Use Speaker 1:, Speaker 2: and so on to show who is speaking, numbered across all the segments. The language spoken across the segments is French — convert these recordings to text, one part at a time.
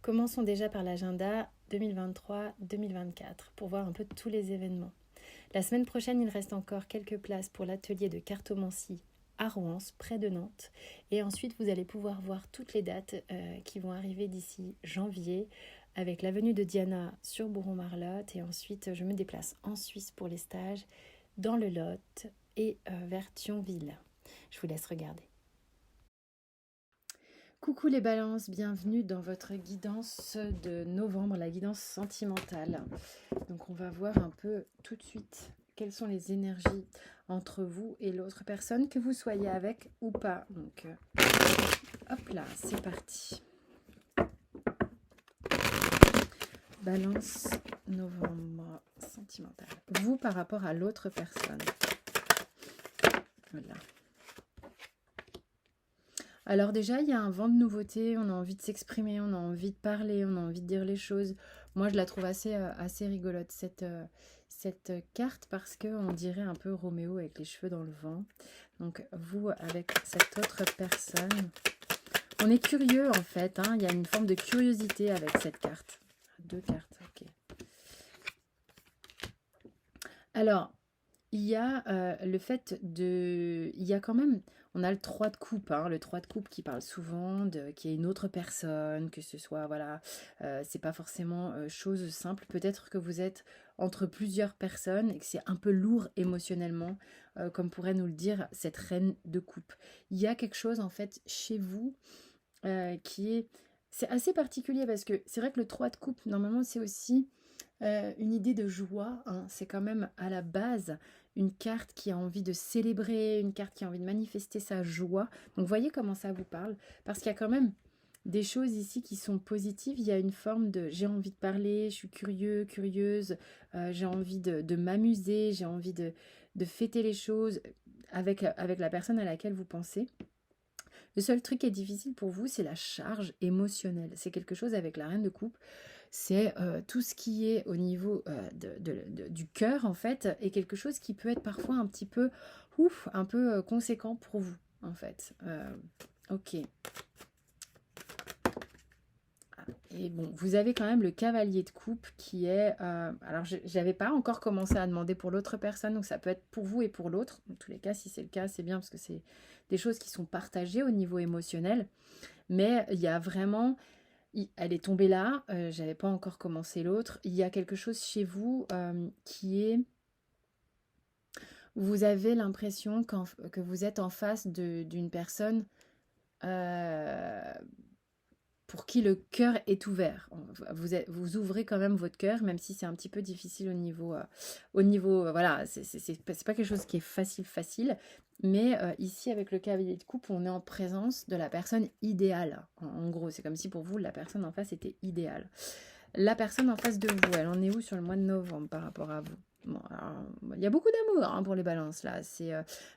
Speaker 1: Commençons déjà par l'agenda 2023-2024 pour voir un peu tous les événements. La semaine prochaine, il reste encore quelques places pour l'atelier de cartomancie à Rouen, près de Nantes. Et ensuite, vous allez pouvoir voir toutes les dates qui vont arriver d'ici janvier avec la venue de Diana sur Bourron-Marlotte. Et ensuite, je me déplace en Suisse pour les stages, dans le Lot et vers Thionville. Je vous laisse regarder. Coucou les balances, bienvenue dans votre guidance de novembre, la guidance sentimentale. Donc on va voir un peu tout de suite quelles sont les énergies entre vous et l'autre personne, que vous soyez avec ou pas. Donc hop là, c'est parti. Balance novembre sentimentale. Vous par rapport à l'autre personne. Voilà. Alors déjà, il y a un vent de nouveauté, on a envie de s'exprimer, on a envie de parler, on a envie de dire les choses. Moi, je la trouve assez rigolote, cette carte, parce qu'on dirait un peu Roméo avec les cheveux dans le vent. Donc, vous, avec cette autre personne, on est curieux, en fait. Hein, il y a une forme de curiosité avec cette carte. Deux cartes, ok. Alors, il y a le fait de... Il y a quand même... On a le 3 de coupe, hein, le 3 de coupe qui parle souvent de qu'il y ait une autre personne, que ce soit, voilà, c'est pas forcément chose simple. Peut-être que vous êtes entre plusieurs personnes et que c'est un peu lourd émotionnellement, comme pourrait nous le dire cette reine de coupe. Il y a quelque chose, en fait, chez vous qui est... C'est assez particulier parce que c'est vrai que le 3 de coupe, normalement, c'est aussi une idée de joie, hein. C'est quand même à la base une carte qui a envie de célébrer, une carte qui a envie de manifester sa joie. Donc voyez comment ça vous parle, parce qu'il y a quand même des choses ici qui sont positives. Il y a une forme de j'ai envie de parler, je suis curieux, curieuse, j'ai envie de m'amuser, j'ai envie de fêter les choses avec la personne à laquelle vous pensez. Le seul truc qui est difficile pour vous, c'est la charge émotionnelle. C'est quelque chose avec la reine de coupe. C'est tout ce qui est au niveau du cœur, en fait, et quelque chose qui peut être parfois un petit peu, un peu conséquent pour vous, en fait. Ok. Et bon, vous avez quand même le cavalier de coupe qui est... alors, j'avais pas encore commencé à demander pour l'autre personne, donc ça peut être pour vous et pour l'autre. En tous les cas, si c'est le cas, c'est bien parce que c'est des choses qui sont partagées au niveau émotionnel. Mais il y a vraiment... Elle est tombée là, j'avais pas encore commencé l'autre. Il y a quelque chose chez vous qui est... Vous avez l'impression que vous êtes en face d'une personne euh, pour qui le cœur est ouvert. Vous ouvrez quand même votre cœur, même si c'est un petit peu difficile voilà, c'est pas quelque chose qui est facile. Mais ici, avec le cavalier de coupe, on est en présence de la personne idéale. En gros, c'est comme si pour vous, la personne en face était idéale. La personne en face de vous, elle en est où sur le mois de novembre par rapport à vous? Bon, alors, il y a beaucoup d'amour hein, pour les balances là.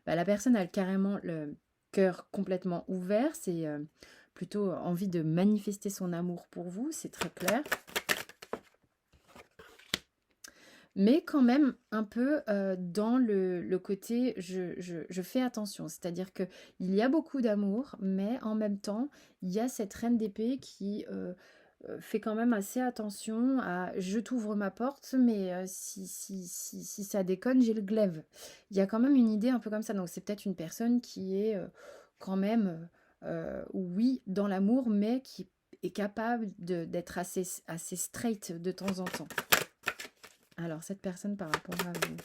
Speaker 1: La personne a carrément le cœur complètement ouvert. C'est plutôt envie de manifester son amour pour vous, c'est très clair. Mais quand même un peu dans le côté je fais attention. C'est-à-dire qu'il y a beaucoup d'amour, mais en même temps, il y a cette reine d'épée qui fait quand même assez attention à je t'ouvre ma porte, mais si ça déconne, j'ai le glaive. Il y a quand même une idée un peu comme ça. Donc c'est peut-être une personne qui est quand même, oui, dans l'amour, mais qui est capable d'être assez straight de temps en temps. Alors, cette personne par rapport à vous.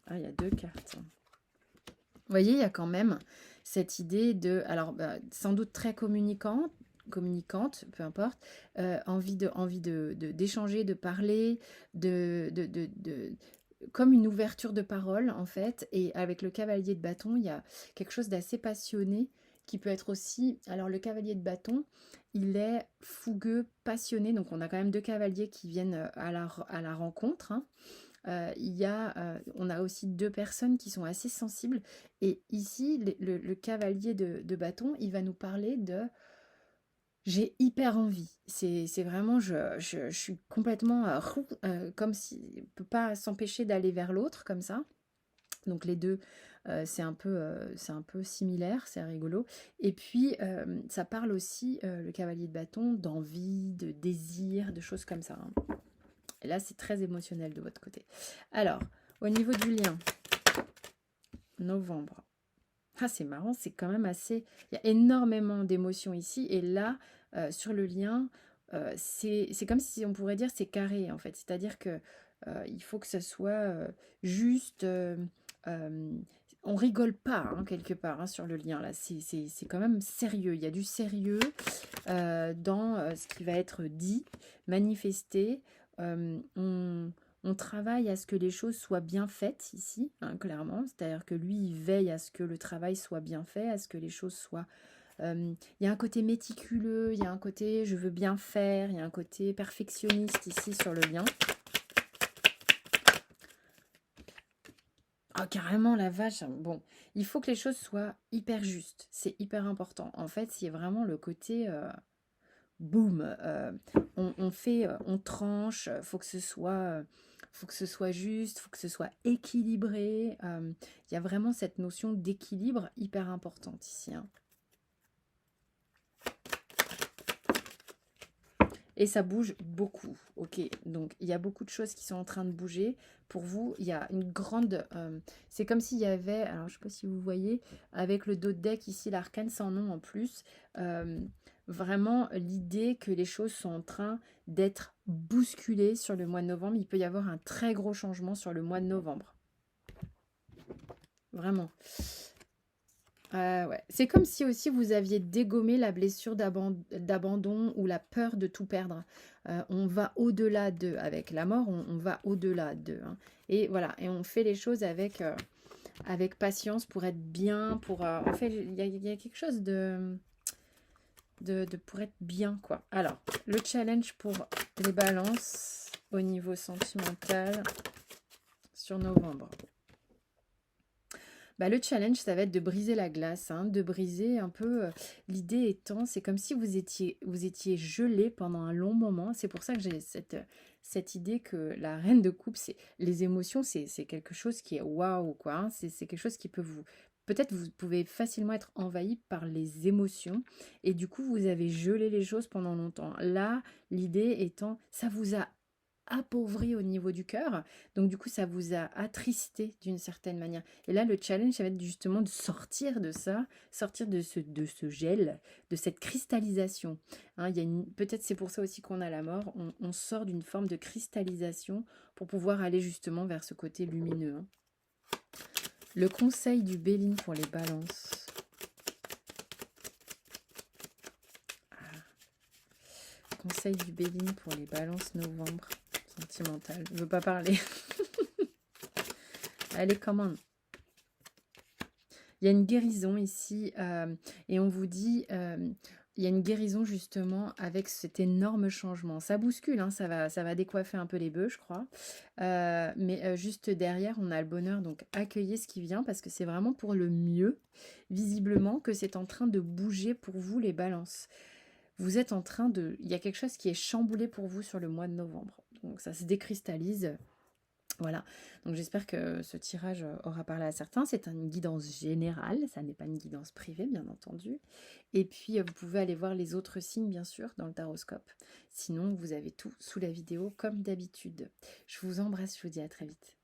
Speaker 1: Ah, il y a deux cartes. Vous voyez, il y a quand même cette idée de... Alors, sans doute très communicante, peu importe, envie d'échanger, de parler, comme une ouverture de parole, en fait. Et avec le cavalier de bâton, il y a quelque chose d'assez passionné qui peut être aussi... Alors, le cavalier de bâton, il est fougueux, passionné. Donc, on a quand même deux cavaliers qui viennent à la rencontre, hein. On a aussi deux personnes qui sont assez sensibles. Et ici, le cavalier de bâton, il va nous parler de j'ai hyper envie. C'est vraiment, je suis complètement comme si, ne peut pas s'empêcher d'aller vers l'autre comme ça. Donc les deux c'est un peu similaire, c'est rigolo. Et puis, ça parle aussi, le cavalier de bâton, d'envie, de désir, de choses comme ça, hein. Et là, c'est très émotionnel de votre côté. Alors, au niveau du lien, novembre. Ah, c'est marrant, c'est quand même assez... Il y a énormément d'émotions ici. Et là, sur le lien, c'est comme si on pourrait dire c'est carré, en fait. C'est-à-dire que il faut que ce soit juste... euh, on rigole pas, hein, quelque part, hein, sur le lien. Là, c'est quand même sérieux. Il y a du sérieux dans ce qui va être dit, manifesté. On travaille à ce que les choses soient bien faites ici, hein, clairement. C'est-à-dire que lui, il veille à ce que le travail soit bien fait, à ce que les choses soient... Il y a un côté méticuleux, il y a un côté je veux bien faire, il y a un côté perfectionniste ici sur le lien. Ah, carrément, la vache. Bon, il faut que les choses soient hyper justes. C'est hyper important. En fait, il y a vraiment le côté... boum, on fait, on tranche, faut que ce soit juste, faut que ce soit équilibré. Il y a vraiment cette notion d'équilibre hyper importante ici, hein. Et ça bouge beaucoup, ok. Donc il y a beaucoup de choses qui sont en train de bouger. Pour vous, il y a une grande... c'est comme s'il y avait, alors je ne sais pas si vous voyez, avec le dos de deck ici, l'arcane sans nom en plus, vraiment l'idée que les choses sont en train d'être bousculées sur le mois de novembre. Il peut y avoir un très gros changement sur le mois de novembre. Vraiment. Ouais. C'est comme si aussi vous aviez dégommé la blessure d'abandon ou la peur de tout perdre. On va au-delà d'eux. Avec la mort, on va au-delà d'eux, hein. Et voilà, et on fait les choses avec, avec patience pour être bien, pour... en fait, il y a quelque chose de pour être bien, quoi. Alors, le challenge pour les balances au niveau sentimental sur novembre. Bah, le challenge, ça va être de briser la glace, hein, de briser un peu. L'idée étant, c'est comme si vous étiez gelé pendant un long moment. C'est pour ça que j'ai cette idée que la reine de coupe, c'est les émotions, c'est quelque chose qui est waouh, quoi, hein. C'est quelque chose qui peut vous... Peut-être vous pouvez facilement être envahi par les émotions et du coup, vous avez gelé les choses pendant longtemps. Là, l'idée étant, ça vous a appauvri au niveau du cœur. Donc du coup, ça vous a attristé d'une certaine manière. Et là, le challenge, ça va être justement de sortir de ça, sortir de ce gel, de cette cristallisation. Hein, il y a peut-être c'est pour ça aussi qu'on a la mort. On sort d'une forme de cristallisation pour pouvoir aller justement vers ce côté lumineux, hein. Le conseil du Béline pour les balances. Conseil du Béline pour les balances novembre. Sentimental. Je veux pas parler. Allez, commande. Il y a une guérison ici et on vous dit, il y a une guérison justement avec cet énorme changement. Ça bouscule, hein, ça va décoiffer un peu les bœufs, je crois. Mais juste derrière, on a le bonheur, donc accueillez ce qui vient parce que c'est vraiment pour le mieux, visiblement, que c'est en train de bouger pour vous les balances. Vous êtes en train de... Il y a quelque chose qui est chamboulé pour vous sur le mois de novembre. Donc ça se décristallise. Voilà, donc j'espère que ce tirage aura parlé à certains. C'est une guidance générale, ça n'est pas une guidance privée, bien entendu. Et puis, vous pouvez aller voir les autres signes, bien sûr, dans le taroscope. Sinon, vous avez tout sous la vidéo, comme d'habitude. Je vous embrasse, je vous dis à très vite.